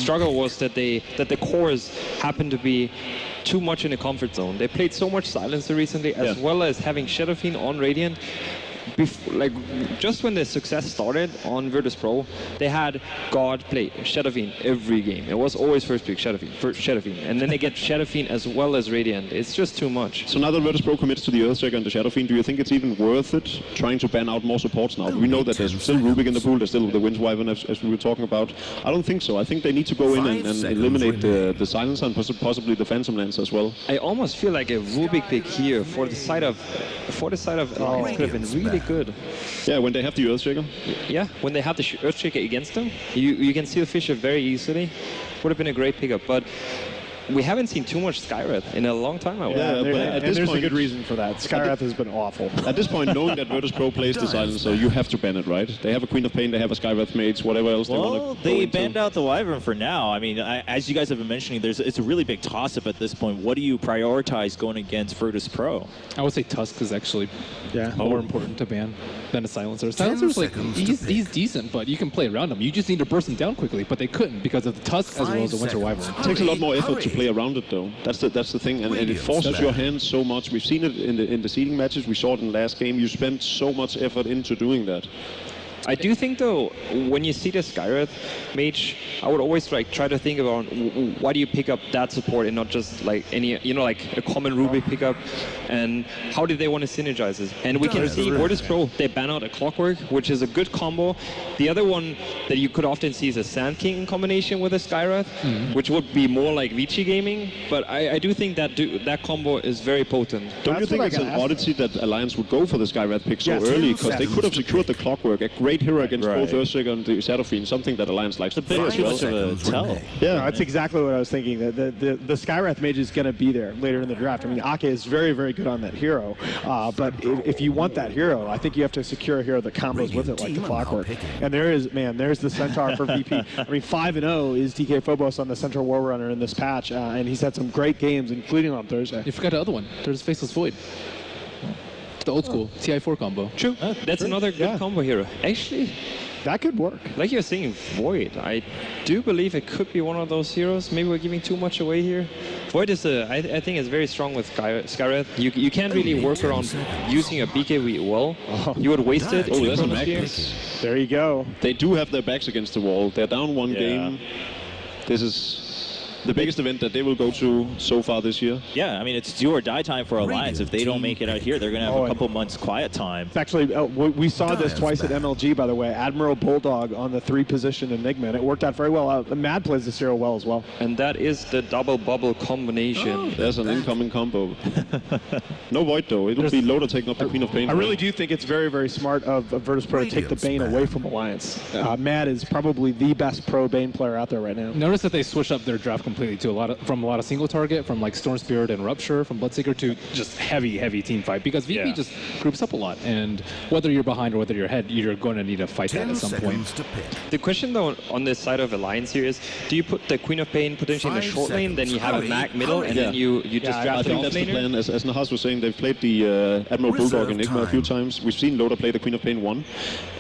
struggle was that the cores happened to be too much in the comfort zone. They played so much Silencer recently, as well as having Shadow Fiend on Radiant. Like just when the success started on Virtus.pro, they had God play Shadow Fiend every game. It was always first pick Shadow Fiend, and then they get Shadow Fiend as well as Radiant. It's just too much. So now that Virtus.pro commits to the Earthshaker and the Shadow Fiend, do you think it's even worth it trying to ban out more supports now? We know that there's still Rubik in the pool, there's still the Wind Wyvern as we were talking about. I don't think so. I think they need to go in and eliminate the Silencer and possibly the Phantom Lance as well. I almost feel like a Rubik pick here for the side of Alliance could have been really good. Yeah, when they have the Earthshaker. Yeah, when they have the Earthshaker against them, you can steal Fisher very easily. Would have been a great pickup, but we haven't seen too much Skywrath in a long time. But at this point, a good reason for that. Skywrath has been awful. At this point, knowing that Virtus.pro plays the Silencer, you have to ban it, right? They have a Queen of Pain, they have a Skywrath Mage, whatever else they want to. Well, they banned out the Wyvern for now. I mean, as you guys have been mentioning, it's a really big toss-up at this point. What do you prioritize going against Virtus.pro? I would say Tusk is actually more important to ban than a Silencer. Silencer's like, he's decent, but you can play around him. You just need to burst him down quickly, but they couldn't because of the Tusk as well as the Winter Wyvern. It takes a lot more effort to play around it, though. That's the thing, and it forces your hands so much. We've seen it in the seeding matches. We saw it in the last game. You spent so much effort into doing that. I do think, though, when you see the Skywrath Mage, I would always like try to think about why do you pick up that support and not just like any, like a common Rubik pickup, and how did they want to synergize this? And we can see Virtus.pro, they ban out a Clockwork, which is a good combo. The other one that you could often see is a Sand King in combination with a Skywrath, which would be more like Vici gaming, but I do think that combo is very potent. Don't you think it's an oddity that Alliance would go for the Skywrath pick so early? Because they could have secured the Clockwork, a great hero against both Earthshaker and the Shadow Fiend, something that Alliance likes to play as well. Much of a tell. Yeah, no, that's exactly what I was thinking. The Skywrath Mage is going to be there later in the draft. I mean, Ake is very, very good on that hero, but if you want that hero, I think you have to secure a hero that combos with it like the Clockwork. And there's the Centaur for VP. I mean, 5-0 is DK Phobos on the Centaur War Runner in this patch, and he's had some great games, including on Thursday. You forgot the other one. There's Faceless Void. The old school TI4 combo. True. That's another good combo hero. Actually, that could work. Like you're saying, Void. I do believe it could be one of those heroes. Maybe we're giving too much away here. Void is I think is very strong with Skywrath. You can't really work around using a BKB well. You would waste it. Oh, that's a Magnus. There you go. They do have their backs against the wall. They're down one game. This is the biggest event that they will go to so far this year. Yeah, I mean, it's do or die time for Alliance. If they don't make it out here, they're going to have a couple months quiet time. Actually, we saw this twice at MLG, by the way. Admiral Bulldog on the 3-position Enigma, and it worked out very well. Mad plays this hero well as well. And that is the double bubble combination. There's an incoming combo. No Void, though. It'll be Loda taking up the Queen of Pain. I really do think it's very, very smart of Virtus.pro to take the Bane away from Alliance. Mad is probably the best pro Bane player out there right now. Notice that they switched up their draft completely to from a lot of single target, from like Storm Spirit and Rupture, from Bloodseeker to just heavy team fight, because VP just groups up a lot, and whether you're behind or whether you're ahead, you're going to need to fight that at some point. The question though on this side of Alliance here is, do you put the Queen of Pain potentially in the short lane, then you have a Mag middle, and then you just draft the off laner? I think that's the plan. As Nahas was saying, they've played the Admiral Bulldog Enigma a few times. We've seen Loda play the Queen of Pain 1,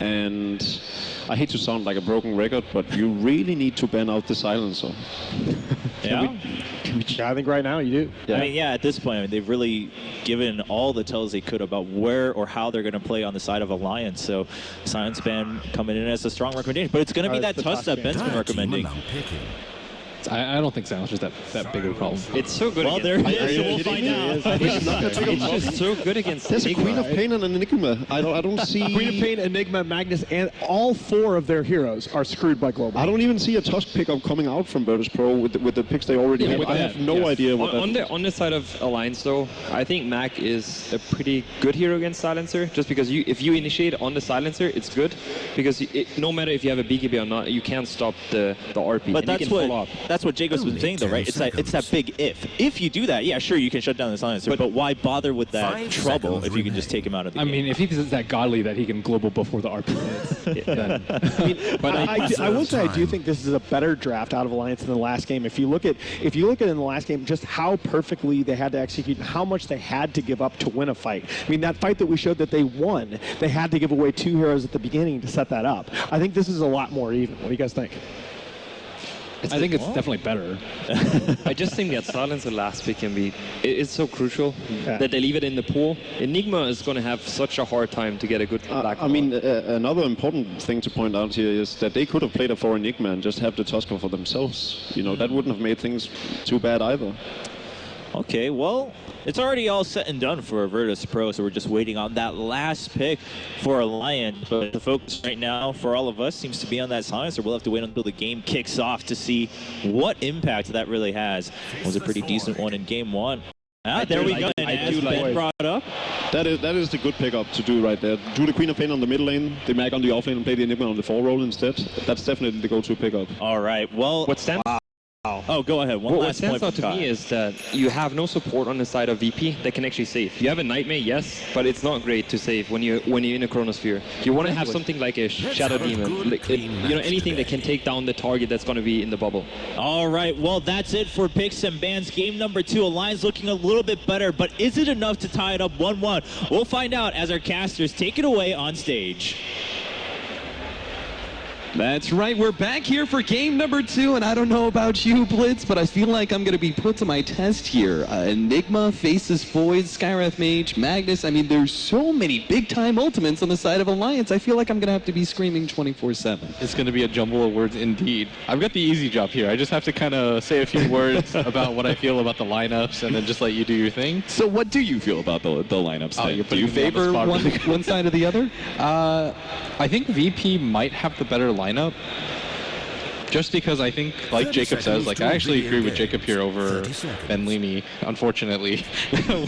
and I hate to sound like a broken record, but you really need to ban out the Silencer. I think right now you do. Yeah. I mean, at this point, I mean, they've really given all the tells they could about where or how they're going to play on the side of Alliance. So Silence Ban coming in as a strong recommendation. But it's going to be that Tusk that Ben's been recommending. I don't think Silence is that big of a problem. It's so good. Well, there it is. So we'll find out. It's just so good against There's Enigma. a Queen of Pain and an Enigma. I don't see... Queen of Pain, Enigma, Magnus, and all 4 of their heroes are screwed by Global. I don't even see a Tusk pickup coming out from Virtus.pro with the picks they already have. I have no idea what on the side of Alliance, though, I think Mac is a pretty good hero against Silencer, just because if you initiate on the Silencer, it's good, because no matter if you have a BKB or not, you can't stop the RP. But that's what Jacob's been saying, though, right? It's that big if. If you do that, yeah, sure, you can shut down the Silencer, but why bother with that trouble if you can just take him out of the game? I mean, if he's that godly that he can global before the RP hits, but I will say I do think this is a better draft out of Alliance than the last game. If you look at in the last game, just how perfectly they had to execute and how much they had to give up to win a fight. I mean, that fight that we showed that they won, they had to give away 2 heroes at the beginning to set that up. I think this is a lot more even. What do you guys think? I think it's definitely better. I just think that silence the last pick can be, it's so crucial that they leave it in the pool. Enigma is going to have such a hard time to get a good black. I mean, another important thing to point out here is that they could have played it for Enigma and just have the Tusker for themselves. You know, that wouldn't have made things too bad either. Okay, well, it's already all set and done for Virtus.pro, so we're just waiting on that last pick for Alliance. But the focus right now for all of us seems to be on that silencer. We'll have to wait until the game kicks off to see what impact that really has. It was a pretty decent one in game one. There we go. And as Ben brought up, that is the good pickup to do right there. Do the Queen of Pain on the mid lane, the Mag on the off lane, and play the Enigma on the 4 roll instead. That's definitely the go-to pickup. All right, well... What stands Oh, go ahead. What stands out to me is that you have no support on the side of VP that can actually save. You have a Nightmare, yes, but it's not great to save when you're in a Chronosphere. You want to have something like a Shadow Demon, like, anything that can take down the target that's going to be in the bubble. All right, well, that's it for picks and bans. Game number 2, Alliance looking a little bit better, but is it enough to tie it up 1-1? We'll find out as our casters take it away on stage. That's right, we're back here for game number 2, and I don't know about you, Blitz, but I feel like I'm going to be put to my test here. Enigma faces Void, Skywrath Mage, Magnus. I mean, there's so many big-time ultimates on the side of Alliance. I feel like I'm going to have to be screaming 24/7. It's going to be a jumble of words indeed. I've got the easy job here. I just have to kind of say a few words about what I feel about the lineups, and then just let you do your thing. So what do you feel about the lineups? Oh, do you favor one side or the other? I think VP might have the better lineup, just because I think, like Jacob says, like I actually agree with Jacob here over Ben Leamy, unfortunately,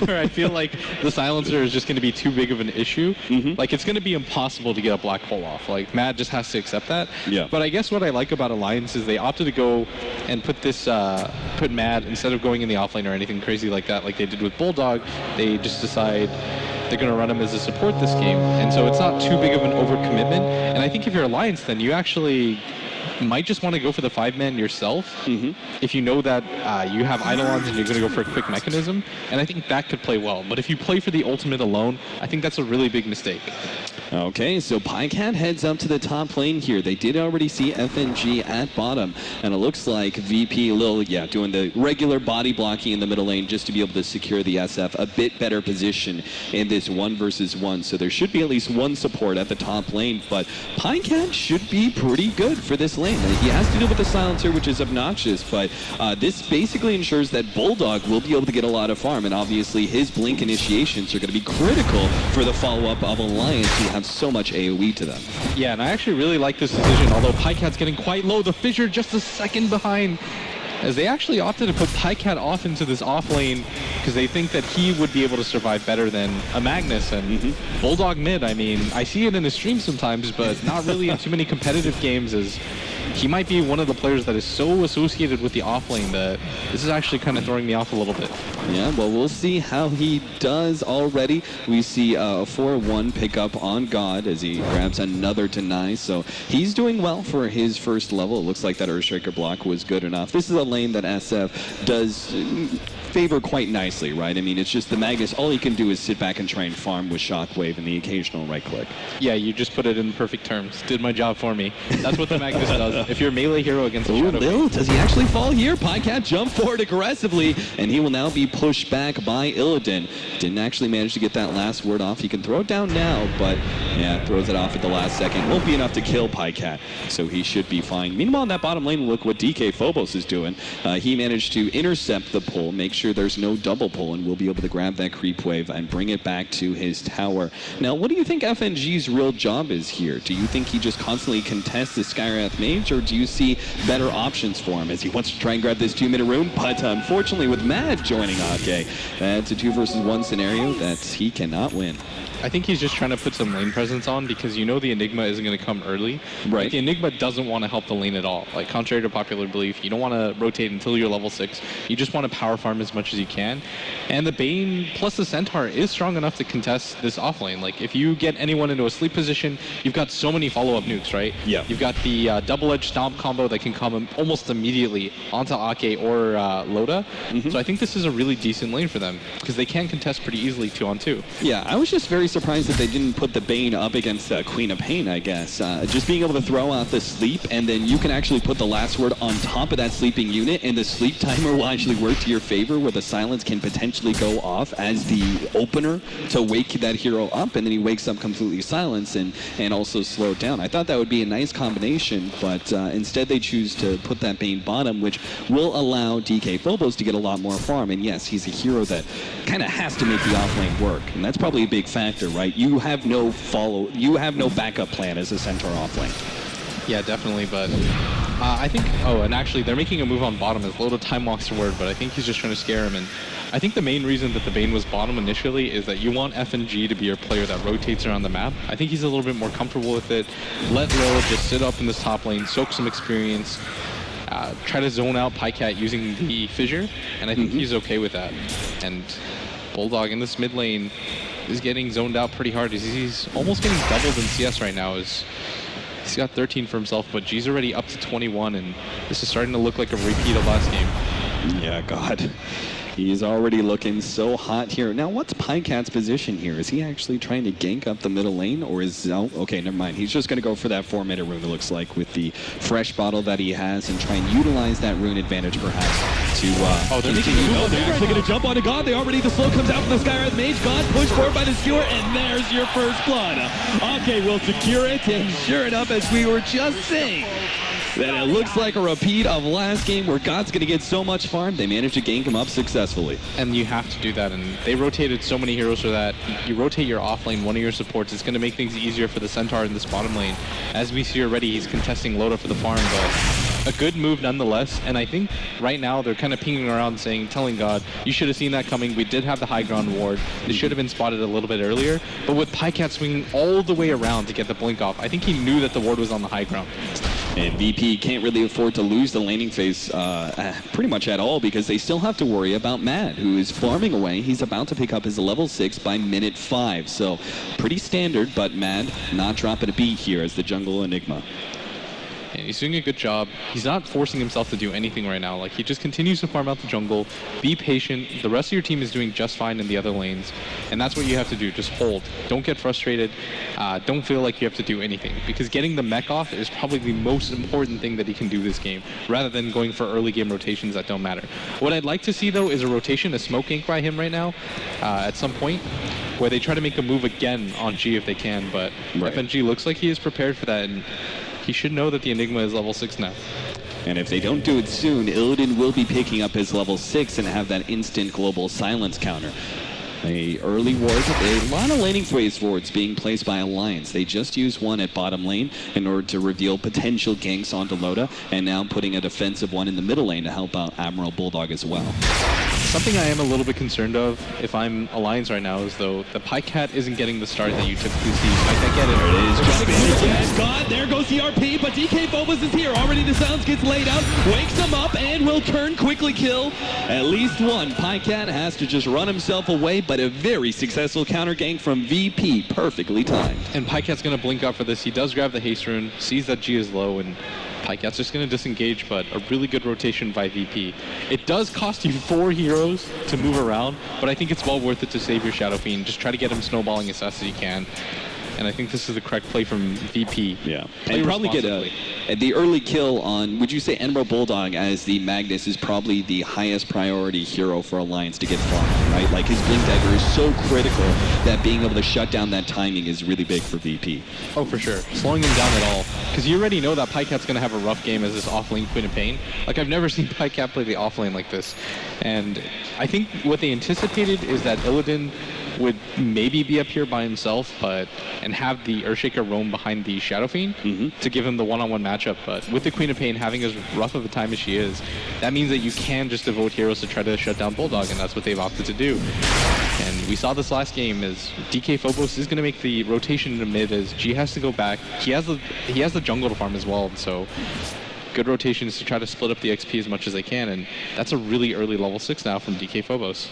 where I feel like the silencer is just going to be too big of an issue. Like it's going to be impossible to get a black hole off. Like Mad just has to accept that. Yeah. But I guess what I like about Alliance is they opted to go and put this, put Mad, instead of going in the offlane or anything crazy like that, like they did with Bulldog, they just decide they're going to run him as a support this game. And so it's not too big of an overcommitment. And I think if you're Alliance, then you actually might just want to go for the 5-man yourself if you know that you have Eidolons and you're going to go for a quick mechanism, and I think that could play well. But if you play for the ultimate alone, I think that's a really big mistake. Okay, so Pycat heads up to the top lane here. They did already see FNG at bottom, and it looks like VP doing the regular body blocking in the middle lane just to be able to secure the SF. A bit better position in this 1-versus-1, so there should be at least one support at the top lane, but Pycat should be pretty good for this lane. He has to deal with the silencer, which is obnoxious, but this basically ensures that Bulldog will be able to get a lot of farm, and obviously his blink initiations are going to be critical for the follow-up of Alliance, who have so much AoE to them. Yeah, and I actually really like this decision, although Pycat's getting quite low. The Fissure just a second behind, as they actually opted to put Pycat off into this off lane because they think that he would be able to survive better than a Magnus. And Bulldog mid, I mean, I see it in the stream sometimes, but not really in too many competitive games, as he might be one of the players that is so associated with the off lane that this is actually kind of throwing me off a little bit. Yeah, well, we'll see how he does already. We see a 4-1 pickup on God as he grabs another deny, so he's doing well for his first level. It looks like that Earthshaker block was good enough. This is a lane that SF does favor quite nicely, right? I mean, it's just the Magnus, all he can do is sit back and try and farm with Shockwave and the occasional right click. Yeah, you just put it in perfect terms. Did my job for me. That's what the Magnus does. If you're a melee hero against a Shadow... Lil, does he actually fall here? Pycat jump forward aggressively, and he will now be pushed back by Illidan. Didn't actually manage to get that last word off. He can throw it down now, but yeah, throws it off at the last second. Won't be enough to kill Pycat, so he should be fine. Meanwhile, in that bottom lane, look what DK Phobos is doing. He managed to intercept the pull, make sure there's no double pull, and will be able to grab that creep wave and bring it back to his tower. Now, what do you think FNG's real job is here? Do you think he just constantly contests the Skywrath Mage, or do you see better options for him as he wants to try and grab this 2-minute rune? But unfortunately, with Mad joining Ake, that's a 2-versus-1 scenario that he cannot win. I think he's just trying to put some lane presence on because you know the Enigma isn't going to come early. Right. Like, the Enigma doesn't want to help the lane at all. Like, contrary to popular belief, you don't want to rotate until you're level 6. You just want to power farm as much as you can. And the Bane plus the Centaur is strong enough to contest this off lane. Like, if you get anyone into a sleep position, you've got so many follow-up nukes, right? Yeah. You've got the double-edged dodge stomp combo that can come almost immediately onto Ake or Loda. So I think this is a really decent lane for them because they can contest pretty easily 2-on-2. Yeah, I was just very surprised that they didn't put the Bane up against the Queen of Pain, I guess. Just being able to throw out the sleep, and then you can actually put the last word on top of that sleeping unit, and the sleep timer will actually work to your favor, where the silence can potentially go off as the opener to wake that hero up, and then he wakes up completely silenced and also slowed down. I thought that would be a nice combination, but instead they choose to put that Bane bottom, which will allow DK Phobos to get a lot more farm. And yes, he's a hero that kind of has to make the offlane work, and that's probably a big factor, right? You have no backup plan as a centaur offlane. Yeah, definitely, but I think, and actually they're making a move on bottom as Loda time walks forward, but I think he's just trying to scare him, and I think the main reason that the Bane was bottom initially is that you want FNG to be your player that rotates around the map. I think he's a little bit more comfortable with it. Let Lil just sit up in this top lane, soak some experience, try to zone out Pycat using the fissure, and I think he's okay with that. And Bulldog in this mid lane is getting zoned out pretty hard. He's almost getting doubled in CS right now. He's got 13 for himself, but G's already up to 21, and this is starting to look like a repeat of last game. Yeah, God. He's already looking so hot here. Now, what's Pycat's position here? Is he actually trying to gank up the middle lane, or is... Oh, okay, never mind. He's just going to go for that 4-minute rune, it looks like, with the fresh bottle that he has, and try and utilize that rune advantage, perhaps, to... they're making a move. They're actually going to jump onto God. The slow comes out from the Skywrath Mage. God pushed forward by the skewer, and there's your first blood. Ake will secure it, and sure enough, as we were just saying, that it looks like a repeat of last game where God's going to get so much farm, they managed to gank him up successfully. And you have to do that, and they rotated so many heroes for that. You rotate your off lane, one of your supports, it's going to make things easier for the Centaur in this bottom lane. As we see already, he's contesting Loda for the farm, but a good move nonetheless. And I think right now they're kind of pinging around telling God, you should have seen that coming. We did have the high ground ward. It should have been spotted a little bit earlier, but with Pycat swinging all the way around to get the blink off, I think he knew that the ward was on the high ground. And VP can't really afford to lose the laning phase pretty much at all, because they still have to worry about Mad, who is farming away. He's about to pick up his level 6 by minute 5. So pretty standard, but Mad not dropping a beat here as the jungle Enigma. And he's doing a good job. He's not forcing himself to do anything right now. Like, he just continues to farm out the jungle, be patient. The rest of your team is doing just fine in the other lanes, and that's what you have to do. Just hold. Don't get frustrated. Don't feel like you have to do anything, because getting the mech off is probably the most important thing that he can do this game, rather than going for early game rotations that don't matter. What I'd like to see, though, is a rotation, a smoke gank by him right now, at some point, where they try to make a move again on G if they can, but FNG looks like he is prepared for that, and he should know that the Enigma is level 6 now. And if they don't do it soon, Illidan will be picking up his level 6 and have that instant global silence counter. A early ward, a lot of laning phase wards being placed by Alliance. They just used one at bottom lane in order to reveal potential ganks onto Loda, and now putting a defensive one in the middle lane to help out Admiral Bulldog as well. Something I am a little bit concerned of, if I'm Alliance right now, is though the Pycat isn't getting the start that you typically see. Pycat get it. There it is. Jump in again. God, there goes the RP, but DK Phobos is here. Already the silence gets laid out, wakes them up, and will turn quickly kill at least one. Pycat has to just run himself away, but a very successful counter gank from VP, perfectly timed. And Pycat's going to blink out for this. He does grab the haste rune, sees that G is low, and Pycat's just going to disengage, but a really good rotation by VP. It does cost you 4 heroes to move around, but I think it's well worth it to save your Shadow Fiend. Just try to get him snowballing as fast as you can. And I think this is the correct play from VP. Yeah, and probably get the early kill on, would you say Admiral Bulldog as the Magnus is probably the highest priority hero for Alliance to get farmed, right? Like, his Blink Dagger is so critical that being able to shut down that timing is really big for VP. Oh, for sure. Slowing him down at all. Because you already know that Pycat's going to have a rough game as this off-lane Queen of Pain. Like, I've never seen Pycat play the off-lane like this. And I think what they anticipated is that Illidan would maybe be up here by himself, and have the Earthshaker roam behind the Shadow Fiend to give him the one-on-one matchup. But with the Queen of Pain having as rough of a time as she is, that means that you can just devote heroes to try to shut down Bulldog, and that's what they've opted to do. And we saw this last game as DK Phobos is going to make the rotation in the mid as G has to go back. He has the jungle to farm as well, so good rotations to try to split up the XP as much as they can, and that's a really early level 6 now from DK Phobos.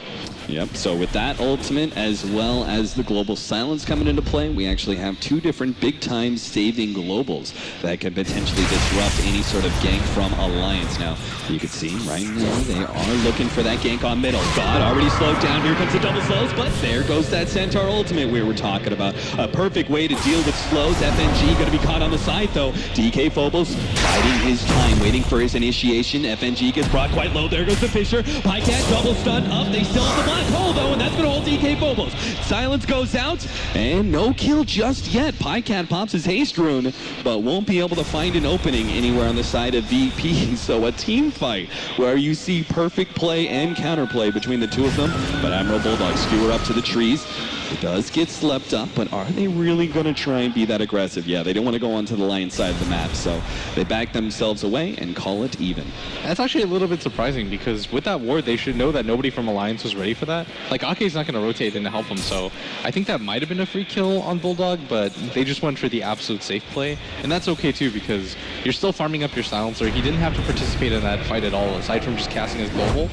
Yep, so with that ultimate as well as the global silence coming into play, we actually have 2 different big-time saving globals that could potentially disrupt any sort of gank from Alliance. Now, you can see right now they are looking for that gank on middle. God already slowed down. Here comes the double slows, but there goes that Centaur ultimate we were talking about. A perfect way to deal with slows. FNG going to be caught on the side, though. DK Phobos biding his time, waiting for his initiation. FNG gets brought quite low. There goes the Fisher. Pycat double stun up. They still have the black hole, though, and that's going to hold DK Phobos. Silence goes out, and no kill just yet. Pycat pops his haste rune, but won't be able to find an opening anywhere on the side of VP. So a team fight where you see perfect play and counterplay between the two of them. But Admiral Bulldog skewer up to the trees. It does get slept up, but are they really going to try and be that aggressive? Yeah, they don't want to go onto the Lion side of the map, so they back themselves away and call it even. That's actually a little bit surprising, because with that ward, they should know that nobody from Alliance was ready for that. Like, Ake's not going to rotate in to help him, so I think that might have been a free kill on Bulldog, but they just went for the absolute safe play, and that's okay too, because you're still farming up your silencer. He didn't have to participate in that fight at all, aside from just casting his global.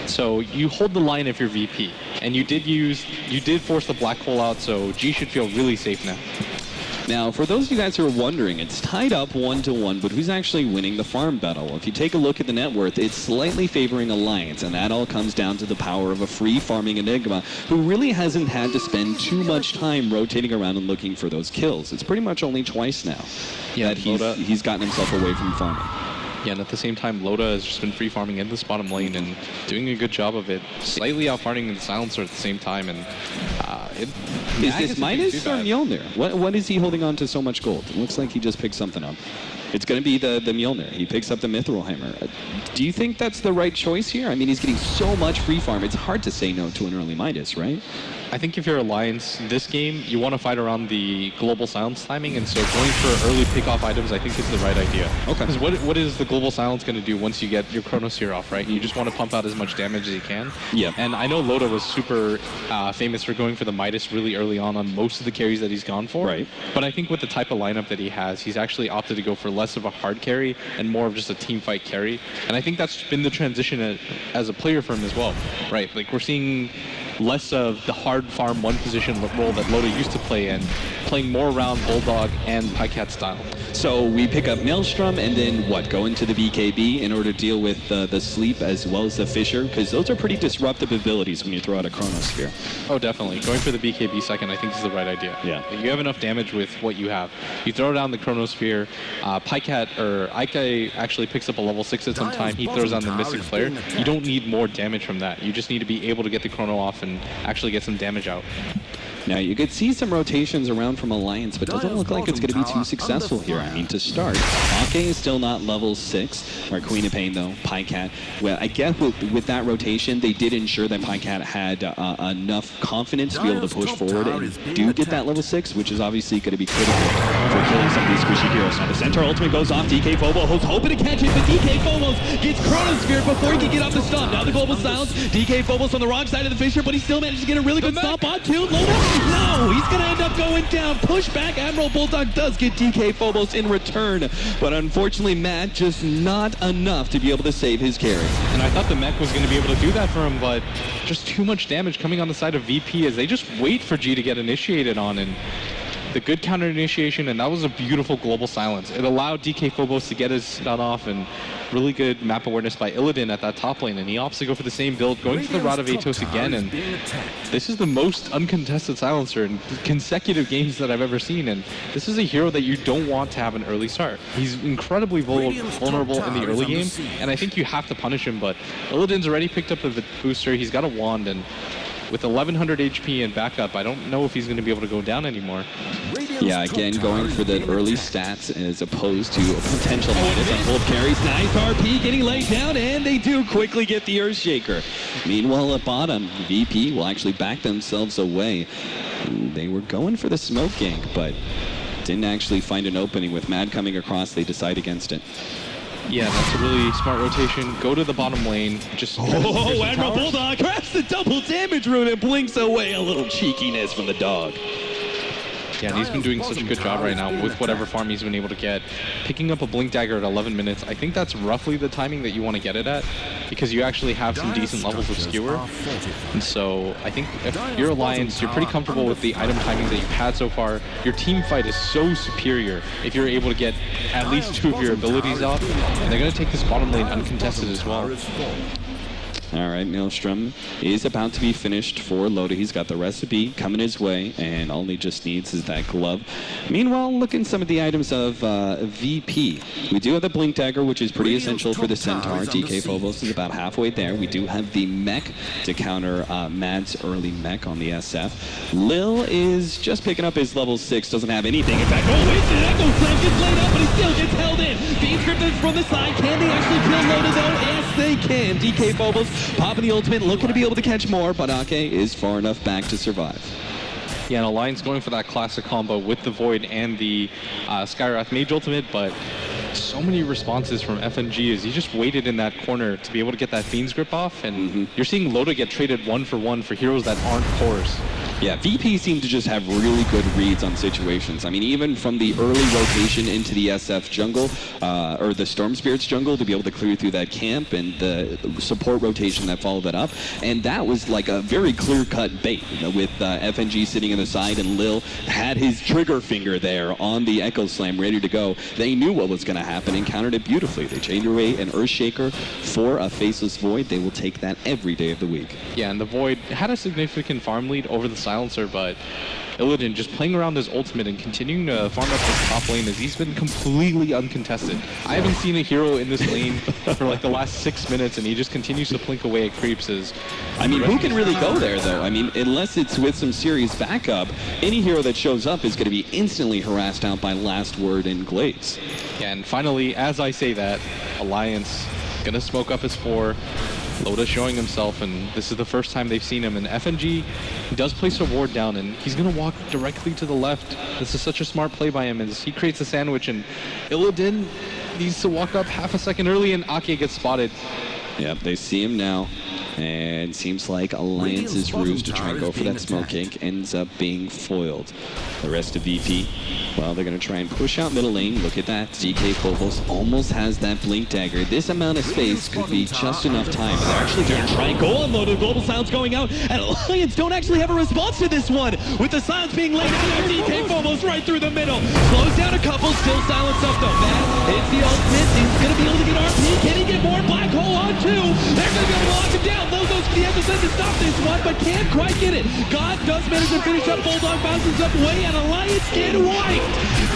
So you hold the line if you're VP, and you did force the black hole out, so G should feel really safe now. Now, for those of you guys who are wondering, it's tied up 1-1, but who's actually winning the farm battle? If you take a look at the net worth, it's slightly favoring Alliance, and that all comes down to the power of a free farming Enigma, who really hasn't had to spend too much time rotating around and looking for those kills. It's pretty much only twice now that he's gotten himself away from farming. Yeah, and at the same time, Loda has just been free farming in this bottom lane and doing a good job of it. Slightly out farming the silencer at the same time, and is this Midas or Mjolnir? What is he holding on to so much gold? It looks like he just picked something up. It's going to be the Mjolnir. He picks up the Mithril Hammer. Do you think that's the right choice here? I mean, he's getting so much free farm. It's hard to say no to an early Midas, right? I think if you're Alliance, this game, you want to fight around the global silence timing, and so going for early pick-off items, I think, is the right idea. Okay. Because what is the global silence going to do once you get your Chronosphere off, right? You just want to pump out as much damage as you can. Yeah. And I know Loda was super famous for going for the Midas really early on most of the carries that he's gone for. Right. But I think with the type of lineup that he has, he's actually opted to go for less of a hard carry and more of just a team fight carry. And I think that's been the transition as a player for him as well, right? Like, we're seeing less of the hard farm one position role that Loda used to play and playing more around Bulldog and Pycat style. So we pick up Maelstrom and then what? Go into the BKB in order to deal with the sleep as well as the Fisher, because those are pretty disruptive abilities when you throw out a Chronosphere. Oh, definitely. Going for the BKB second, I think, is the right idea. Yeah. You have enough damage with what you have. You throw down the Chronosphere. Pycat or Ike actually picks up a level 6 at some time. He throws down the Mystic Flare. You don't need more damage from that. You just need to be able to get the Chrono off and actually get some damage out. Now, you could see some rotations around from Alliance, but doesn't look like it's going to be too successful here. I mean, to start, Ake is still not level 6. Or Queen of Pain, though, Pycat. Well, I guess with that rotation, they did ensure that Pycat had enough confidence to be able to push forward and do get that level 6, which is obviously going to be critical for killing some of these squishy heroes. Now, the Centaur ultimate goes off. DK Phobos hoping to catch it, but DK Phobos gets Chronosphere before he can get off the stun. Now the global silence. DK Phobos on the wrong side of the Fisher, but he still managed to get a really good stomp on to Loda. No, he's going to end up going down. Push back. Admiral Bulldog does get DK Phobos in return, but unfortunately, Matt just not enough to be able to save his carry. And I thought the mech was going to be able to do that for him, but just too much damage coming on the side of VP as they just wait for G to get initiated on, and the good counter initiation, and that was a beautiful global silence. It allowed DK Phobos to get his stun off, and really good map awareness by Illidan at that top lane, and he opts to go for the same build, going for the Rod of Atos again, and this is the most uncontested silencer in consecutive games that I've ever seen, and this is a hero that you don't want to have an early start. He's incredibly vulnerable in the early game, and I think you have to punish him, but Illidan's already picked up the booster, he's got a wand, and with 1100 HP and backup, I don't know if he's going to be able to go down anymore. Yeah, again, going for the early stats as opposed to a potential minus on both carries. Nice RP getting laid down, and they do quickly get the Earthshaker. Meanwhile, at bottom, VP will actually back themselves away. They were going for the smoke gank, but didn't actually find an opening. With Mad coming across, they decide against it. Yeah, that's a really smart rotation. Go to the bottom lane. Just Admiral Bulldog grabs the double damage rune and blinks away. A little cheekiness from the dog. Yeah, and he's been doing such a good job right now with whatever farm he's been able to get. Picking up a Blink Dagger at 11 minutes, I think that's roughly the timing that you want to get it at, because you actually have some decent levels of skewer. And so I think if you're Alliance, you're pretty comfortable with the item timing that you've had so far. Your team fight is so superior if you're able to get at least 2 of your abilities off, and they're going to take this bottom lane uncontested as well. All right, Maelstrom is about to be finished for Loda. He's got the recipe coming his way, and all he just needs is that glove. Meanwhile, look at some of the items of VP. We do have the Blink Dagger, which is pretty essential for the Centaur. DK Phobos is about halfway there. We do have the mech to counter Mad's early mech on the SF. Lil is just picking up his level 6, doesn't have anything. In fact, oh, wait, the Echo Slam gets laid up, but he still gets held in. Fiend Script from the side. Can they actually kill Loda, though? Yes, they can. DK Phobos popping the ultimate, looking to be able to catch more, but Ake is far enough back to survive. Yeah, and Alliance going for that classic combo with the Void and the Skywrath Mage ultimate, but so many responses from FNG as he just waited in that corner to be able to get that Fiend's Grip off, and you're seeing Loda get traded 1-for-1 for heroes that aren't cores. Yeah, VP seemed to just have really good reads on situations. I mean, even from the early rotation into the SF jungle, or the Storm Spirits jungle, to be able to clear through that camp, and the support rotation that followed that up. And that was like a very clear-cut bait, you know, with FNG sitting in the side, and Lil had his trigger finger there on the Echo Slam ready to go. They knew what was going to happen and countered it beautifully. They chained away an Earthshaker for a Faceless Void. They will take that every day of the week. Yeah, and the Void had a significant farm lead over the Silencer, but Illidan just playing around his ultimate and continuing to farm up this top lane as he's been completely uncontested. I haven't seen a hero in this lane for like the last 6 minutes, and he just continues to plink away at creeps. I mean, who can really go there, though? I mean, unless it's with some serious backup, any hero that shows up is going to be instantly harassed out by Last Word and Glaze. Yeah, and finally, as I say that, Alliance going to smoke up his 4. Loda showing himself, and this is the first time they've seen him. And FNG does place a ward down, and he's going to walk directly to the left. This is such a smart play by him as he creates a sandwich, and Illidan needs to walk up half a second early, and Ake gets spotted. Yep, they see him now, and seems like Alliance's ruse to try and go for that smoke kick ends up being foiled. The rest of VP, well, they're going to try and push out middle lane. Look at that. DK Phobos almost has that Blink Dagger. This amount of space could be just enough time. They're actually going to try and go on Loda. Global Silence going out, and Alliance don't actually have a response to this one. With the silence being laid out there, DK Phobos right through the middle. Slows down a couple, still silence up though. Matt, it's the ultimate. He's going to be able to get RP. Can he get more? Black Hole on 2. They're going to be able to lock him down. Those goes for the Echo to stop this one, but can't quite get it. God does manage to finish up. Bulldog bounces up away, and Alliance get wiped.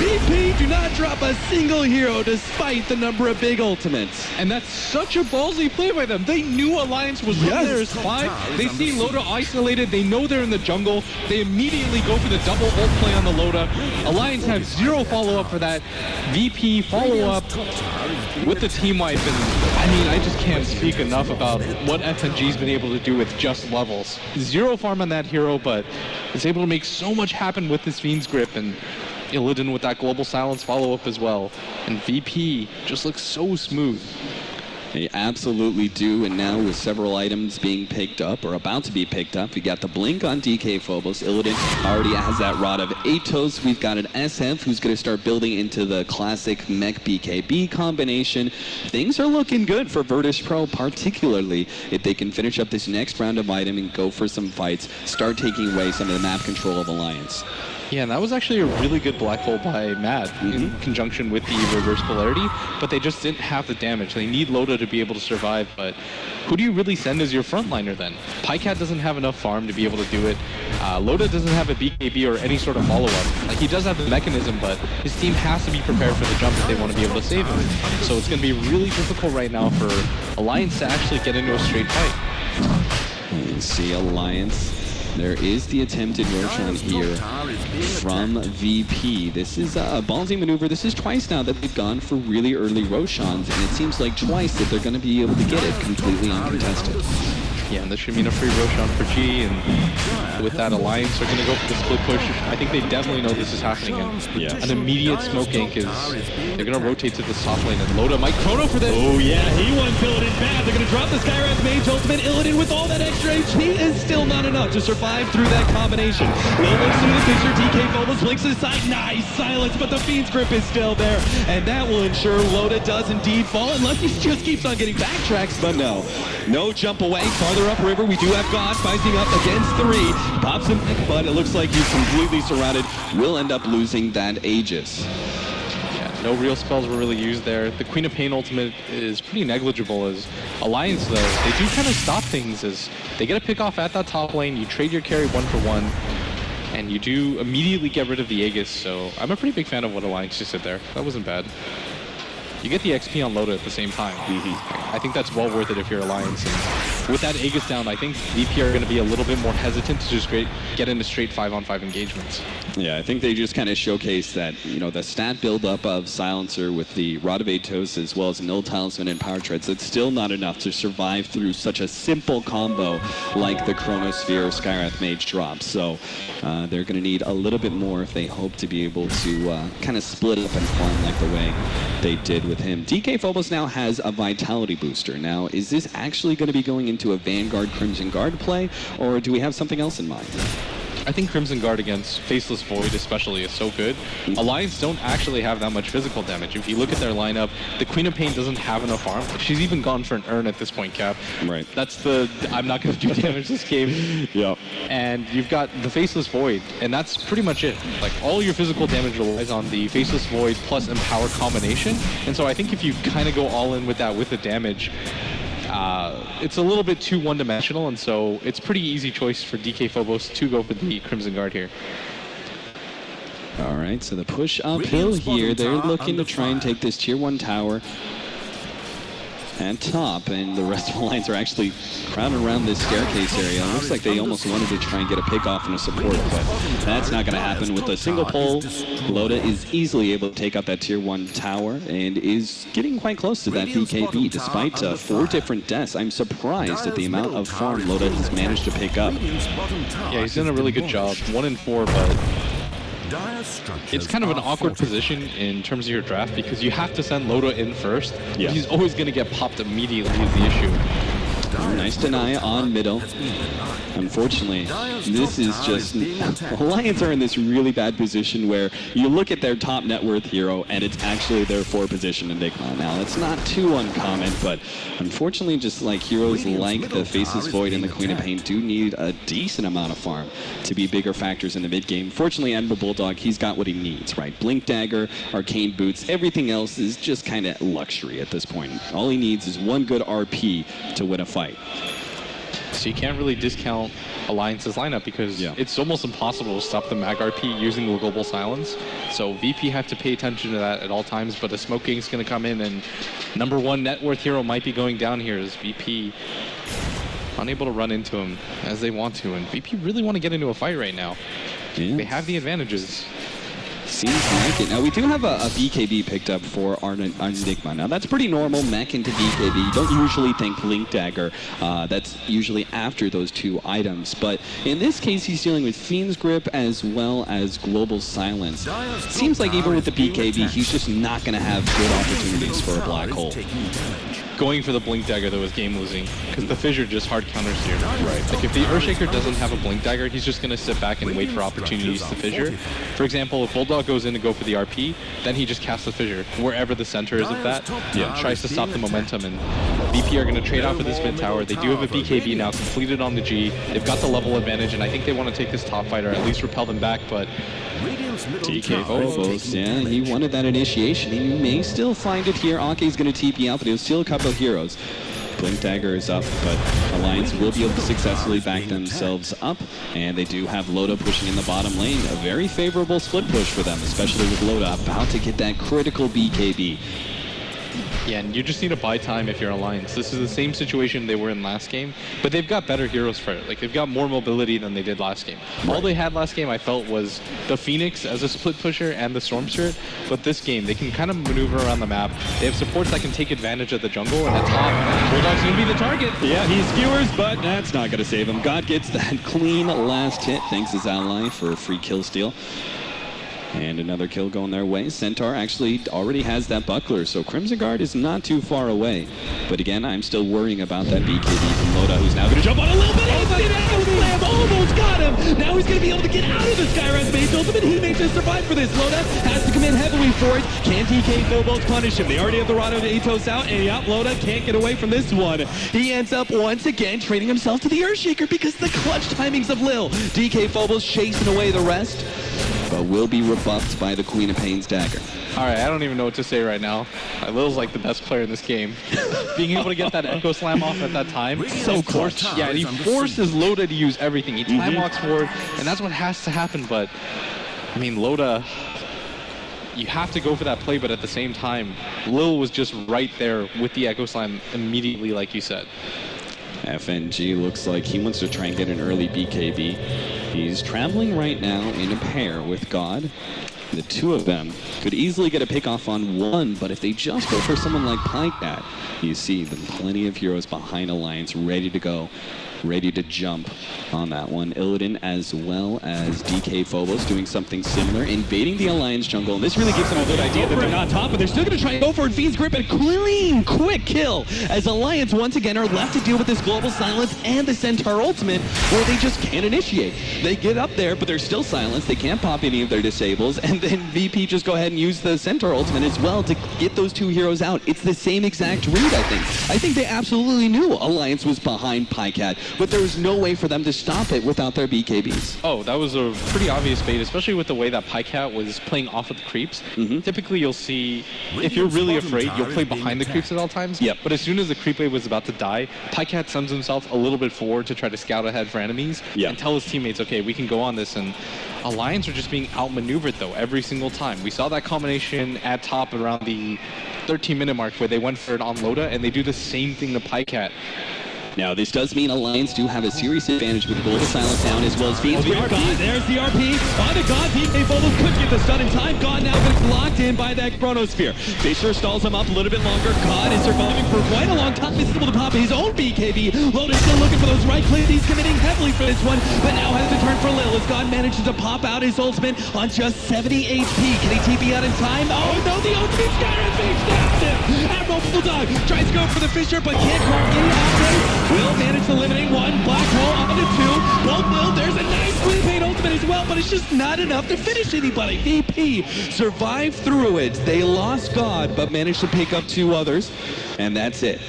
VP do not drop a single hero despite the number of big ultimates. And that's such a ballsy play by them. They knew Alliance was right there as 5. They see Loda isolated. They know they're in the jungle. They immediately go for the double ult play on the Loda. Alliance have 0 follow-up for that. VP follow-up with the team wipe, and I mean, I just can't speak enough about what FNG's been able to do with just levels. 0 farm on that hero, but is able to make so much happen with his Fiend's Grip, and Illidan with that Global Silence follow-up as well. And VP just looks so smooth. They absolutely do, and now with several items being picked up, or about to be picked up, we got the Blink on DK Phobos. Illidan already has that Rod of Atos. We've got an SF who's going to start building into the classic mech BKB combination. Things are looking good for Virtus.pro, particularly if they can finish up this next round of item and go for some fights, start taking away some of the map control of Alliance. Yeah, and that was actually a really good black hole by Mad in conjunction with the reverse polarity, but they just didn't have the damage. They need Loda to be able to survive, but who do you really send as your frontliner then? Pycat doesn't have enough farm to be able to do it. Loda doesn't have a BKB or any sort of follow-up. Like, he does have the mechanism, but his team has to be prepared for the jump if they want to be able to save him. So it's going to be really difficult right now for Alliance to actually get into a straight fight. You see Alliance. There is the attempted Roshan here from VP. This is a ballsy maneuver. This is twice now that they've gone for really early Roshans, and it seems like twice that they're going to be able to get it completely uncontested. Yeah, and this should mean a free Roshan for G, and with that Alliance, they're going to go for the split push. I think they definitely know this is happening, and an immediate smoke gank is, they're going to rotate to the top lane, and Loda might chrono for this. Oh yeah, he won Illidan bad. They're going to drop the Skywrath Mage ultimate. Illidan with all that extra HP is still not enough to survive through that combination. Will looks through the fissure, DK Phobos blinks aside. Nice silence, but the Fiend's Grip is still there. And that will ensure Loda does indeed fall, unless he just keeps on getting backtracks. But no jump away. Farther upriver, we do have God fighting up against 3. Pops him back, but it looks like he's completely surrounded. Will end up losing that Aegis. No real spells were really used there. The Queen of Pain ultimate is pretty negligible as Alliance, though. They do kind of stop things as they get a pick off at that top lane. You trade your carry 1-for-1, and you do immediately get rid of the Aegis. So I'm a pretty big fan of what Alliance just did there. That wasn't bad. You get the XP on Loda at the same time. I think that's well worth it if you're Alliance. And with that Aegis down, I think VP are going to be a little bit more hesitant to just get into straight 5-on-5 engagements. Yeah, I think they just kind of showcase that, the stat build-up of Silencer with the Rod of Atos as well as Null Talisman and Power Treads, it's still not enough to survive through such a simple combo like the Chronosphere Skywrath Mage drop. So they're going to need a little bit more if they hope to be able to kind of split up and farm like the way they did with him. DK Phobos now has a Vitality booster. Now, is this actually going to be going into a Vanguard Crimson Guard play, or do we have something else in mind? I think Crimson Guard against Faceless Void especially is so good. Alliance don't actually have that much physical damage. If you look at their lineup, the Queen of Pain doesn't have enough farm. She's even gone for an Urn at this point, Cap. Right. That's I'm not going to do damage this game. Yeah. And you've got the Faceless Void, and that's pretty much it. Like, all your physical damage relies on the Faceless Void plus Empower combination. And so I think if you kind of go all in with that with the damage, it's a little bit too one-dimensional, and so it's pretty easy choice for DK Phobos to go for the Crimson Guard here. All right, so the push uphill here. They're looking to try and take this tier 1 tower at top, and the rest of the lines are actually crowded around this staircase area. It looks like they almost wanted to try and get a pick off and a support, but that's not going to happen. With a single pull, Loda is easily able to take out that tier 1 tower and is getting quite close to that BKB despite 4 different deaths. I'm surprised at the amount of farm Loda has managed to pick up. Yeah, he's done a really good job. 1 in 4, but it's kind of an awkward position in terms of your draft because you have to send Loda in first. Yeah. He's always going to get popped immediately is the issue. Nice deny on middle. Unfortunately, this is just... Alliance are in this really bad position where you look at their top net worth hero and it's actually their 4 position Enigma. Now, it's not too uncommon, but unfortunately, just like heroes like the Faceless Void and the Queen of Pain do need a decent amount of farm to be bigger factors in the mid game. Fortunately, Enma Bulldog, he's got what he needs, right? Blink Dagger, Arcane Boots, everything else is just kind of luxury at this point. All he needs is one good RP to win a fight. So you can't really discount Alliance's lineup because it's almost impossible to stop the Mag RP using the Global Silence. So VP have to pay attention to that at all times, but the Smoke King's going to come in, and number 1 net worth hero might be going down here as VP unable to run into him as they want to, and VP really want to get into a fight right now. Yeah. They have the advantages. Seems like it. Now, we do have a BKB picked up for our Enigma. Now, that's pretty normal, mech into BKB. You don't usually think Blink Dagger. That's usually after those 2 items. But in this case, he's dealing with Fiend's Grip as well as Global Silence. Seems like even with the BKB, he's just not going to have good opportunities for a Black Hole. Going for the Blink Dagger, though, is game losing because the Fissure just hard counters here. Right. Like, if the Earthshaker doesn't have a Blink Dagger, he's just going to sit back and wait for opportunities to Fissure. For example, if Bulldog goes in to go for the RP, then he just casts the Fissure wherever the center is of that. Tries to stop the momentum, and VP are going to trade out for this mid tower. They do have a BKB now completed on the G. They've got the level advantage, and I think they want to take this top fight or at least repel them back, but DK Phobos, yeah, he wanted that initiation. He may still find it here. Ake's going to TP out, but he'll steal a couple of heroes. Blink Dagger is up, but Alliance will be able to successfully back themselves up, and they do have Loda pushing in the bottom lane. A very favorable split push for them, especially with Loda about to get that critical BKB. Yeah, and you just need to buy time if you're Alliance. This is the same situation they were in last game, but they've got better heroes for it. Like, they've got more mobility than they did last game. All they had last game, I felt, was the Phoenix as a split pusher and the Storm Spirit, but this game, they can kind of maneuver around the map. They have supports that can take advantage of the jungle, and at top, Bulldog's going to be the target. Yeah, he skewers, but that's not going to save him. God gets that clean last hit. Thanks his ally for a free kill steal. And another kill going their way. Centaur actually already has that buckler, so Crimson Guard is not too far away. But again, I'm still worrying about that BKB from Loda, who's now going to jump on a little bit. Slam almost got him. Now he's going to be able to get out of the Skywrath Mage ultimate. He may just survive for this. Loda has to come in heavily for it. Can TK Phobos punish him? They already have the Rado to Atos out, and yep, Loda can't get away from this one. He ends up once again trading himself to the Earthshaker because the clutch timings of Lil. DK Phobos chasing away the rest, but will be rebuffed by the Queen of Pain's dagger. All right, I don't even know what to say right now. Lil's like the best player in this game. Being able to get that Echo Slam off at that time, so clutch. Yeah, and he forces Loda to use everything. He time walks forward, and that's what has to happen. But I mean, Loda, you have to go for that play, but at the same time, Lil was just right there with the Echo Slam immediately, like you said. FNG looks like he wants to try and get an early BKB. He's traveling right now in a pair with God. The two of them could easily get a pick off on one, but if they just go for someone like Pycat, you see them plenty of heroes behind Alliance ready to go, ready to jump on that one. Illidan as well as DK Phobos doing something similar, invading the Alliance jungle, and this really gives them a good idea that they're not top, but they're still going to try and go for it. V's grip, and clean, quick kill, as Alliance once again are left to deal with this global silence and the Centaur ultimate, where they just can't initiate. They get up there, but they're still silenced. They can't pop any of their disables, and then VP just go ahead and use the Centaur ultimate as well to get those two heroes out. It's the same exact read, I think. I think they absolutely knew Alliance was behind Pycat, but there was no way for them to stop it without their BKBs. Oh, that was a pretty obvious bait, especially with the way that Pycat was playing off of the creeps. Typically, you'll see, if you're really afraid, you'll play behind the creeps at all times. Yep. But as soon as the creep wave was about to die, Pycat sends himself a little bit forward to try to scout ahead for enemies and tell his teammates, okay, we can go on this. And Alliance are just being outmaneuvered, though, every single time. We saw that combination at top around the 13-minute mark where they went for it on Loda, and they do the same thing to Pycat. Now, this does mean Alliance do have a serious advantage with Global Silence down as well as Fiend's Grip. There's the RP. On the God, DK Phobos could get the stun in time. God now gets locked in by that Chronosphere. Fisher stalls him up a little bit longer. God is surviving for quite a long time. He's able to pop his own BKB. Loda's still looking for those right clicks. He's committing heavily for this one, but now has to turn for Lil as God manages to pop out his ultimate on just 70 HP. Can he TP out in time? Oh no, the ultimate Skywrath Mage snapped him. Admiral Bulldog tries to go for the Fisher, but can't quite get it out. Will manage to eliminate one. Black hole onto two. Both will. There's a nice Queen Pain ultimate as well, but it's just not enough to finish anybody. VP survived through it. They lost God, but managed to pick up two others, and that's it.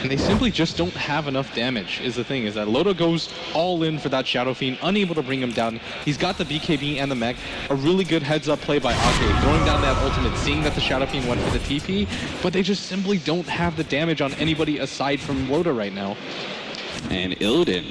And they simply just don't have enough damage, is the thing, is that Loda goes all in for that Shadow Fiend, unable to bring him down. He's got the BKB and the mech. A really good heads-up play by Ake, throwing down that ultimate, seeing that the Shadow Fiend went for the TP, but they just simply don't have the damage on anybody aside from Loda right now. And Illidan,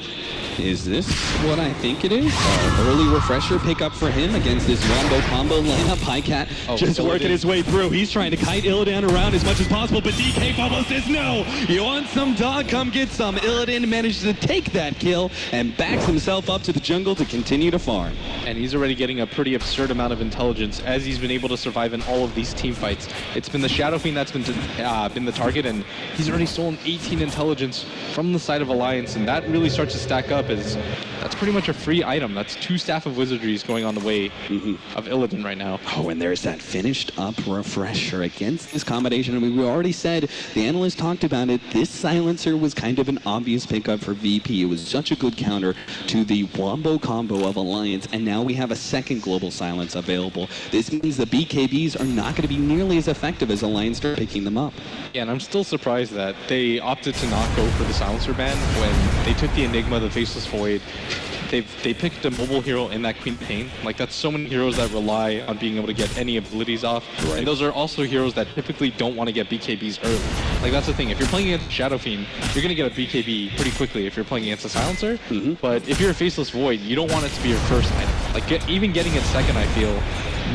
is this what I think it is? Early refresher pickup for him against this Wombo combo lineup. Pycat just working his way through. He's trying to kite Illidan around as much as possible, but DK Phobos says no. You want some dog? Come get some. Illidan manages to take that kill and backs himself up to the jungle to continue to farm. And he's already getting a pretty absurd amount of intelligence as he's been able to survive in all of these team fights. It's been the Shadow Fiend that's been the target, and he's already stolen 18 intelligence from the side of Alliance, and that really starts to stack up as that's pretty much a free item. That's 2 Staff of Wizardries going on the way of Illidan right now. Oh, and there's that finished up refresher against this combination. I mean, we already said, the analyst talked about it, this silencer was kind of an obvious pickup for VP. It was such a good counter to the Wombo combo of Alliance, and now we have a second global silence available. This means the BKBs are not going to be nearly as effective as Alliance start picking them up. Yeah, and I'm still surprised that they opted to not go for the silencer ban when they took the Enigma, the Faceless Void. They picked a mobile hero in that Queen Pain. Like, that's so many heroes that rely on being able to get any abilities off. Right. And those are also heroes that typically don't want to get BKBs early. Like, that's the thing. If you're playing against Shadow Fiend, you're going to get a BKB pretty quickly if you're playing against a silencer. But if you're a Faceless Void, you don't want it to be your first item. Like, even getting it second, I feel,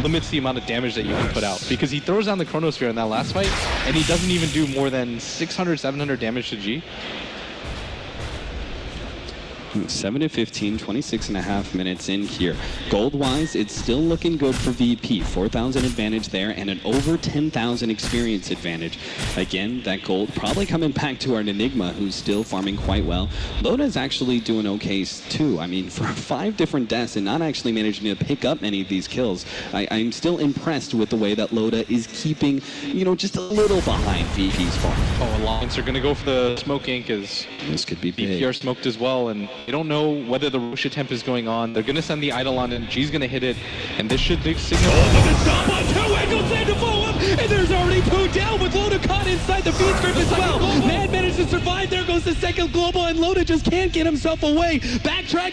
limits the amount of damage that you can put out. Because he throws down the Chronosphere in that last fight, and he doesn't even do more than 600, 700 damage to G. 7-15, 26.5 minutes in here. Gold-wise, it's still looking good for VP. 4,000 advantage there and an over 10,000 experience advantage. Again, that gold probably coming back to our Enigma, who's still farming quite well. Loda's actually doing okay too. I mean, for 5 different deaths and not actually managing to pick up any of these kills, I'm still impressed with the way that Loda is keeping, you know, just a little behind VP's farm. Oh, Alliance are going to go for the smoke ink as This could be big. VP are smoked as well, and they don't know whether the Roche attempt is going on. They're going to send the idol on, and G's going to hit it, and this should signal. Stop on 2 angles and to follow up, and there's already 2 down with Loda caught inside the feed script as well. Man managed to survive. There goes the second global, and Loda just can't get himself away. Backtrack.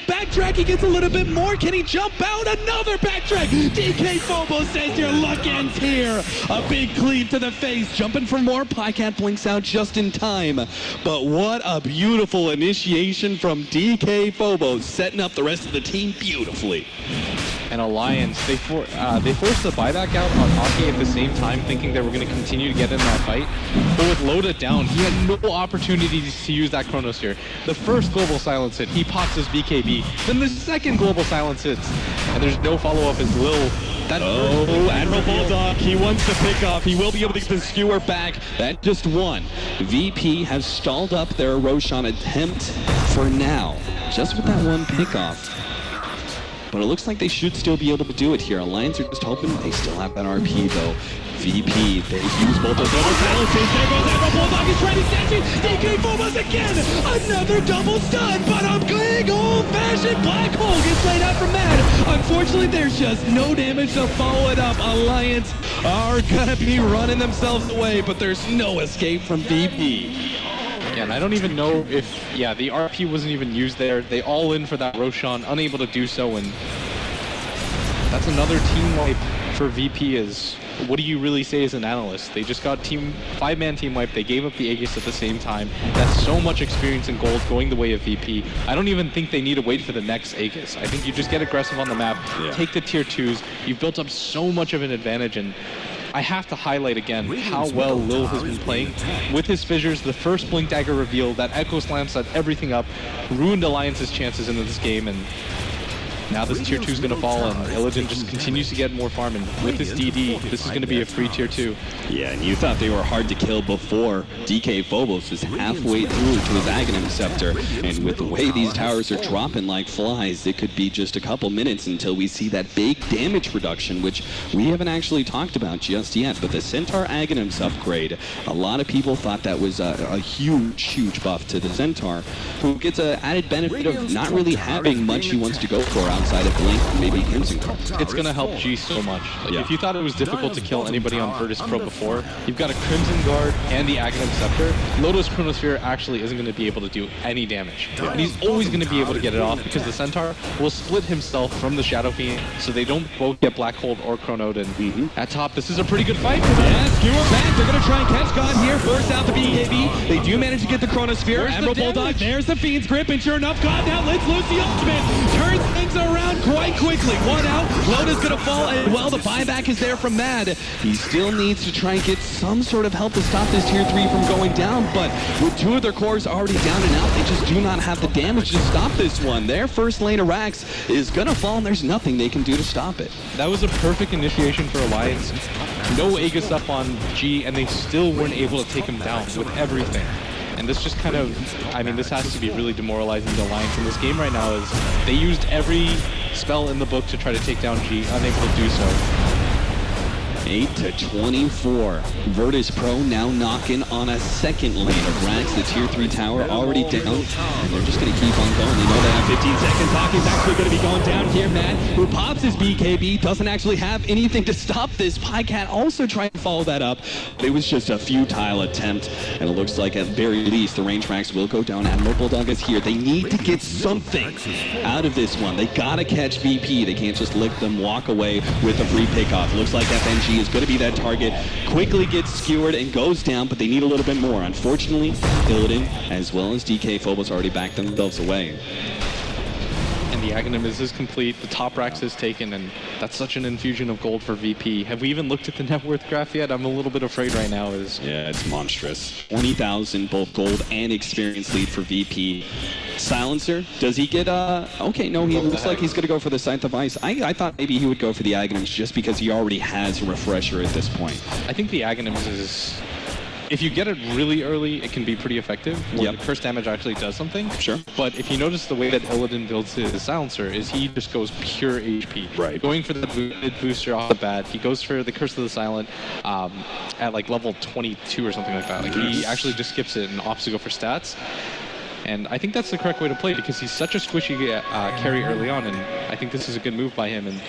He gets a little bit more. Can he jump out? Another backtrack. DK Fobo says your luck ends here. A big cleave to the face. Jumping for more. Pycat blinks out just in time. But what a beautiful initiation from DK Fobo, setting up the rest of the team beautifully. And Alliance, they forced the buyback out on Aki at the same time, thinking they were going to continue to get in that fight. But with Loda down, he had no opportunities to use that Chronosphere. The first global silence hit, he pops his BKB. Then the second global silence hits, and there's no follow-up as Lil. Admiral Bulldog, he wants to pick off. He will be able to get the skewer back. That just one. VP has stalled up their Roshan attempt for now, just with that one pickoff. But it looks like they should still be able to do it here. Alliance are just hoping they still have that RP though. VP, they use both those double silences. There goes Admiral Bulldog, he's trying to snatch it. DK Phobos again! Another double stun, but a big old-fashioned black hole gets laid out from Mad. Unfortunately, there's just no damage to follow it up. Alliance are gonna be running themselves away, but there's no escape from VP. Yeah, and I don't even know if, the RP wasn't even used there. They all in for that Roshan, unable to do so, and that's another team wipe for VP is, what do you really say as an analyst? They just got 5-man team wipe, they gave up the Aegis at the same time. That's so much experience in gold going the way of VP. I don't even think they need to wait for the next Aegis. I think you just get aggressive on the map, take the tier 2s, you've built up so much of an advantage, and I have to highlight again how well Lil has been playing with his fissures. The first Blink Dagger reveal, that Echo Slam set everything up, ruined Alliance's chances into this game, and now this tier 2 is going to fall, and Illidan just continues to get more farm, and with his DD, this is going to be a free tier 2. Yeah, and you thought they were hard to kill before. DK Phobos is halfway through to his Aghanim Scepter, and with the way these towers are dropping like flies, it could be just a couple minutes until we see that big damage reduction, which we haven't actually talked about just yet. But the Centaur Aghanims upgrade, a lot of people thought that was a huge buff to the Centaur, who gets an added benefit of not really having much he wants to go for outside of Blink, maybe Crimson Guard. It's going to help G so much. Like, if you thought it was difficult to kill anybody on Virtus.pro before, you've got a Crimson Guard and the Aghanim Scepter. Loda's Chronosphere actually isn't going to be able to do any damage. And he's always going to be able to get it off because the Centaur will split himself from the Shadow Fiend, so they don't both get Black Hold or Chronoed. And at top, this is a pretty good fight for them. Yeah, skewer back. They're going to try and catch God here. Force out the BKB. They do manage to get the Chronosphere. Admiral Bulldog, there's the Fiend's grip, and sure enough, God now lets loose the ultimate. Turns things around quite quickly. One out. Loda's going to fall, and well, the buyback is there from Mad. He still needs to try and get some sort of help to stop this tier 3 from going down, but with 2 of their cores already down and out, they just do not have the damage to stop this one. Their first lane of Rax is going to fall, and there's nothing they can do to stop it. That was a perfect initiation for Alliance. No Aegis up on G, and they still weren't able to take him down with everything. And this just kind of, I mean, this has to be really demoralizing to Alliance in this game right now, is they used every spell in the book to try to take down G, unable to do so. 8-24. Virtus.pro now knocking on a second lane of Rax. The tier 3 tower already down, and they're just going to keep on going. They know they have 15 seconds. Hockey's actually going to be going down here. Matt, who pops his BKB, doesn't actually have anything to stop this. Pycat also trying to follow that up, but it was just a futile attempt, and it looks like at very least the range Rax will go down. Admiral Bulldog is here. They need to get something out of this one. They got to catch VP. They can't just let them walk away with a free pickoff. Looks like FNG is going to be that target. Quickly gets skewered and goes down, but they need a little bit more. Unfortunately, Illidan as well as DK Phobos already backed themselves away. And and the Aghanim is complete. The top racks is taken, and that's such an infusion of gold for VP. Have we even looked at the net worth graph yet? I'm a little bit afraid right now. Yeah, it's monstrous. 20,000, both gold and experience lead for VP. Silencer, does he get okay, no, he looks like he's going to go for the Scythe of Ice. I thought maybe he would go for the Aghanims just because he already has a refresher at this point. I think the Aghanims is... If you get it really early, it can be pretty effective, where the curse damage actually does something. Sure. But if you notice the way that Illidan builds his Silencer is he just goes pure HP. Right. Going for the booster off the bat, he goes for the Curse of the Silent at like level 22 or something like that. Like he actually just skips it and opts to go for stats. And I think that's the correct way to play because he's such a squishy carry early on, and I think this is a good move by him. And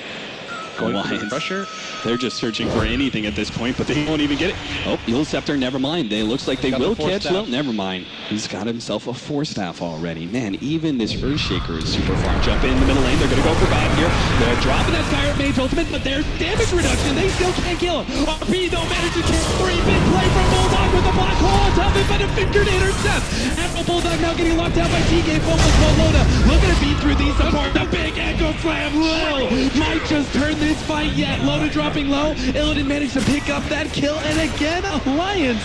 going for the pressure. They're just searching for anything at this point, but they won't even get it. Oh, Heal Scepter, never mind. It looks like they will catch Lil. Never mind. He's got himself a 4-staff already. Man, even this Earthshaker is super far. Jump in the middle lane. They're going to go for bad here. They're dropping that Skyrate Mage ultimate, but there's damage reduction. They still can't kill him. RP, though, manages to kill 3. Big play from Bulldog with the black hole on top of it, but a fingered intercept. Admiral Bulldog now getting locked out by TK Focus Loda. Looking to beat through these support. The big Echo Slam. Lil might just turn this fight yet. Loda dropping low. Illidan managed to pick up that kill, and again, Alliance.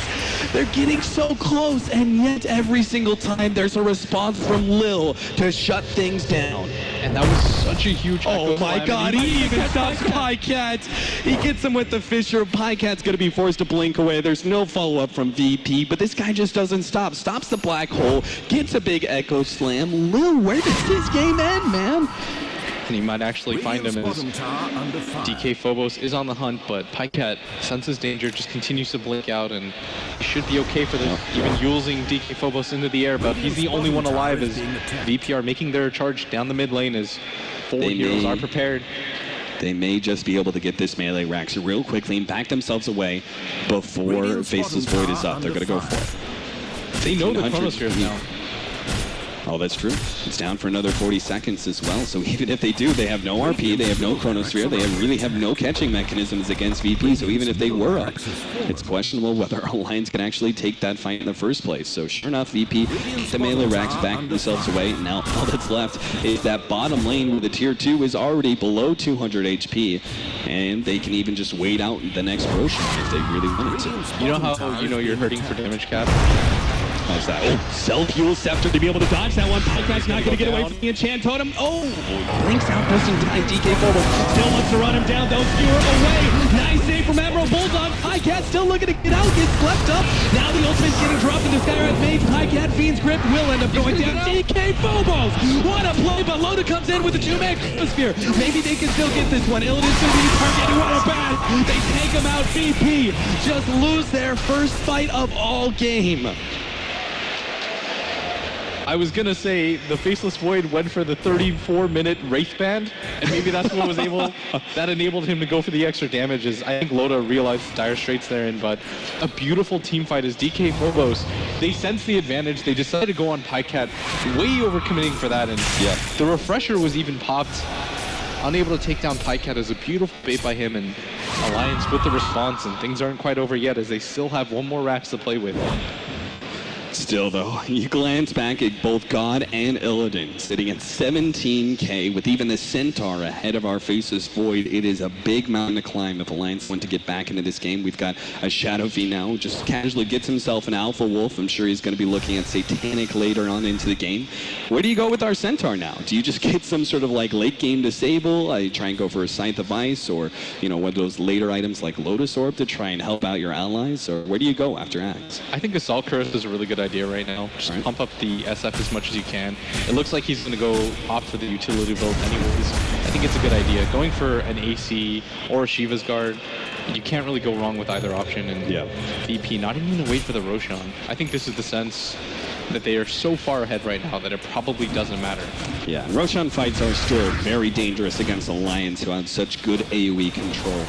They're getting so close, and yet every single time there's a response from Lil to shut things down. And that was such a huge Oh my god, he even stops Pycat. He gets him with the Fisher. Pycat's going to be forced to blink away. There's no follow-up from VP, but this guy just doesn't stop. Stops the black hole, gets a big Echo Slam. Lil, where does this game end, man? And you might actually find him as DK Phobos is on the hunt, but Pycat senses danger, just continues to blink out, and he should be okay for this. Even using DK Phobos into the air, but he's the only one alive as VP are making their charge down the mid lane as 4 heroes are prepared. They may just be able to get this melee Rax real quickly and back themselves away before Faceless Void is up. They're going to go for it. They know the Chronosphere is now. Oh, that's true. It's down for another 40 seconds as well. So even if they do, they have no RP, they have no Chronosphere, they really have no catching mechanisms against VP. So even if they were up, it's questionable whether Alliance can actually take that fight in the first place. So sure enough, VP get the melee racks back themselves away. Now all that's left is that bottom lane where the tier 2 is already below 200 HP. And they can even just wait out the next Roshan if they really wanted to. You know how you're hurting for damage cap? How's that? Oh, Self-Heal Scepter to be able to dodge that one. Pycat's not going to get away from the Enchant Totem. Oh, blinks out just in time. DK Phobos still looks to run him down. Those fewer away. Nice save from Admiral Bulldog. Pycat still looking to get out. Gets swept up. Now the ultimate's getting dropped into Skyreth Mage. Pycat Fiend's Grip will end up going down. DK Phobos. What a play, but Loda comes in with the 2-man Chronosphere. Maybe they can still get this one. Illidan's going to be targeted. What a bad. They take him out. VP just lose their first fight of all game. I was gonna say the Faceless Void went for the 34-minute Wraith Band, and maybe that's what was that enabled him to go for the extra damages. I think Loda realized the dire straits they're in, but a beautiful team fight as DK Phobos. They sense the advantage. They decided to go on Pycat, way overcommitting for that, and the refresher was even popped. Unable to take down Pycat is a beautiful bait by him, and Alliance with the response, and things aren't quite over yet as they still have one more Rax to play with. Still, though, you glance back at both God and Illidan sitting at 17k with even the Centaur ahead of our Faceless Void. It is a big mountain to climb if Alliance want to get back into this game. We've got a Shadow V now who just casually gets himself an Alpha Wolf. I'm sure he's going to be looking at Satanic later on into the game. Where do you go with our Centaur now? Do you just get some sort of like late game disable? You try and go for a Scythe of Ice, or one of those later items like Lotus Orb to try and help out your allies? Or where do you go after Axe? I think Assault Curse is a really good idea right now. Just pump up the SF as much as you can. It looks like he's going to go opt for the utility build anyways. I think it's a good idea. Going for an AC or a Shiva's Guard, you can't really go wrong with either option. And VP not even going to wait for the Roshan. I think this is the sense that they are so far ahead right now that it probably doesn't matter. Yeah, Roshan fights are still very dangerous against Alliance, who have such good AoE control.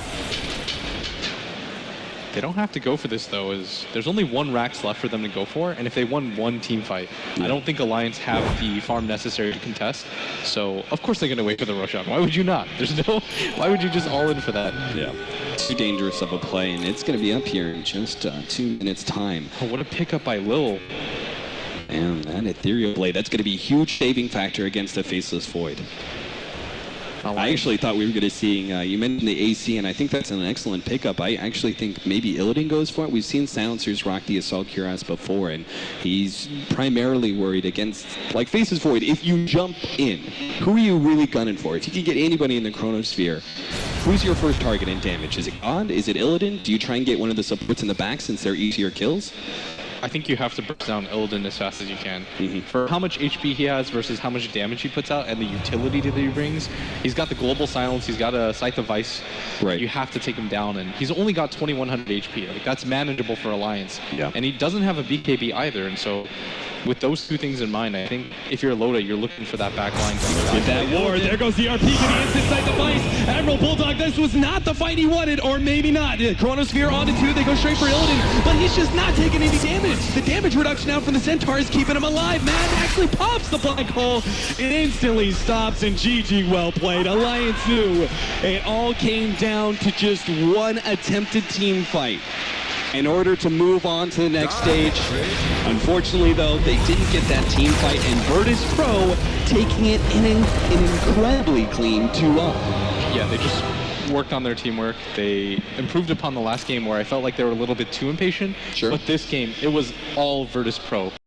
They don't have to go for this, though, as there's only one Rax left for them to go for, and if they won one team fight, I don't think Alliance have the farm necessary to contest, so of course they're going to wait for the Roshan. Why would you not? Why would you just all in for that? Yeah. Too dangerous of a play, and it's going to be up here in just 2 minutes' time. Oh, what a pickup by Lil. And that ethereal blade, that's going to be a huge saving factor against a faceless void. I actually thought we were going to see, you mentioned the AC, and I think that's an excellent pickup. I actually think maybe Illidan goes for it. We've seen Silencers rock the Assault Cuirass before, and he's primarily worried against, like, Faceless Void. If you jump in, who are you really gunning for? If you could get anybody in the Chronosphere, who's your first target in damage? Is it God? Is it Illidan? Do you try and get one of the supports in the back since they're easier kills? I think you have to burst down Illidan as fast as you can. Mm-hmm. For how much HP he has versus how much damage he puts out and the utility that he brings, he's got the Global Silence, he's got a Scythe of Ice. Right. You have to take him down, and he's only got 2100 HP. Like, that's manageable for Alliance. Yeah. And he doesn't have a BKB either, and so with those two things in mind, I think if you're Loda, you're looking for that back line. With that ward, there goes the RP to the instant Scythe of Ice. Admiral Bulldog, this was not the fight he wanted, or maybe not. Chronosphere onto 2, they go straight for Illidan, but he's just not taking any damage. The damage reduction out from the Centaur is keeping him alive. Matt actually pops the black hole. It instantly stops, and GG, well played. Alliance knew it all came down to just one attempted team fight in order to move on to the next stage. Unfortunately, though, they didn't get that team fight, and Virtus.pro taking it in an incredibly clean 2-0. Yeah, they just worked on their teamwork. They improved upon the last game where I felt like they were a little bit too impatient. Sure. But this game, it was all Virtus.pro.